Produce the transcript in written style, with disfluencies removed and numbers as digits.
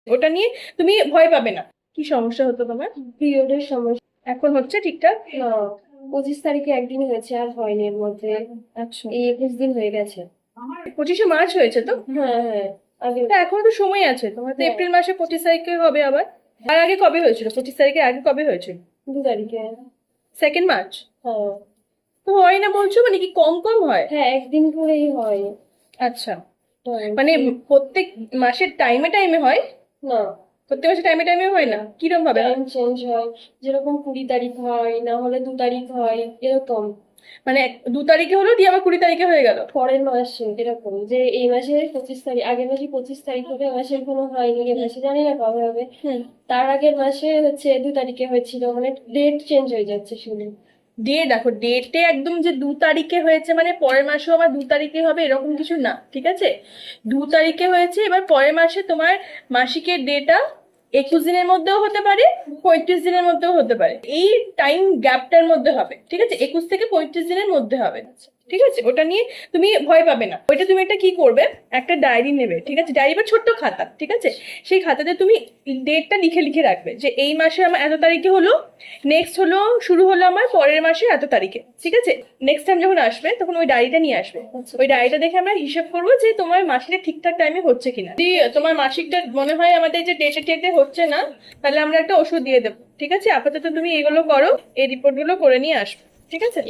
ওটা নিয়ে তুমি ভয় পাবে না। কি সমস্যা হতো তোমার? পিরিয়ডের সমস্যা। এখন হচ্ছে ঠিকঠাক? না, 25 তারিখে একদিন হয়েছে, আর হয়নি এর মধ্যে। আচ্ছা, এই 21 দিন হয়ে গেছে। 25শে মার্চ হয়েছে তো? হ্যাঁ হ্যাঁ, আগে। তা এখনো তো সময় আছে, তোমার তো হ্যাঁ। এপ্রিল মাসে 25 তারিখে হবে আবার। আর আগে কবে হয়েছিল? 25 তারিখের আগে কবে হয়েছিল? 2 তারিখে। 2 মার্চ। হ্যাঁ তো হয় না বলছো, মানে কি কম কম হয়? হ্যাঁ, একদিন করেই হয়। আচ্ছা, হ্যাঁ, মানে প্রত্যেক মাসের টাইমে টাইমে হয়? না, প্রত্যেক মাসে টাইমে টাইমে হয় না, কিরকম ভাবে হয়? টাইম চেঞ্জ হয়। যেরকম 20 তারিখ হয়, না হলে 2 তারিখ হয়, এরকম। মানে 2 তারিখে হলো দিয়ে আবার 20 তারিখে হয়ে গেল? পরের মাসে এরকম, যে এই মাসে 25 তারিখ, আগের মাসে 25 তারিখ হবে, এ মাসের কোনো হয়নি, এ মাসে জানি না কবে হবে। হুম। তার আগের মাসে হচ্ছে 2 তারিখে হয়েছিল, মানে ডেট চেঞ্জ হয়ে যাচ্ছে শুনে। দিয়ে দেখো, ডেটে একদম যে 2 তারিখে হয়েছে মানে পরের মাসেও আবার 2 তারিখে হবে এরকম কিছু না, ঠিক আছে? 2 তারিখে হয়েছে, এবার পরের মাসে তোমার মাসিকের ডেটা 21 দিনের মধ্যেও হতে পারে, 35 দিনের মধ্যেও হতে পারে। এই টাইম গ্যাপটার মধ্যে হবে, ঠিক আছে? 21 থেকে 35 দিনের মধ্যে হবে, ঠিক আছে? ওটা নিয়ে তুমি ভয় পাবে না। ওইটা তুমি একটা কি করবে, একটা ডায়েরি নেবে, ঠিক আছে? ডায়েরি বা ছোট্ট খাতা, ঠিক আছে? সেই খাতাতে তুমি ডেটটা লিখে লিখে রাখবে যে এই মাসে আমার এত তারিখে হলো, নেক্সট হলো শুরু হলো আমার পরের মাসে এত তারিখে, ঠিক আছে? নেক্সট টাইম যখন আসবে তখন ওই ডায়েরিটা নিয়ে আসবে। ওই ডায়েরিটা দেখে আমরা হিসাব করবো যে তোমার মাসিকটা ঠিকঠাক টাইমে হচ্ছে কিনা। যদি তোমার মাসিকটা মনে হয় আমাদের যে ডেটে ডেটে হচ্ছে না, তাহলে আমরা একটা ওষুধ দিয়ে দেবো, ঠিক আছে? আপাতত তুমি এগুলো করো, এই রিপোর্ট গুলো করে নিয়ে আসবে, ঠিক আছে?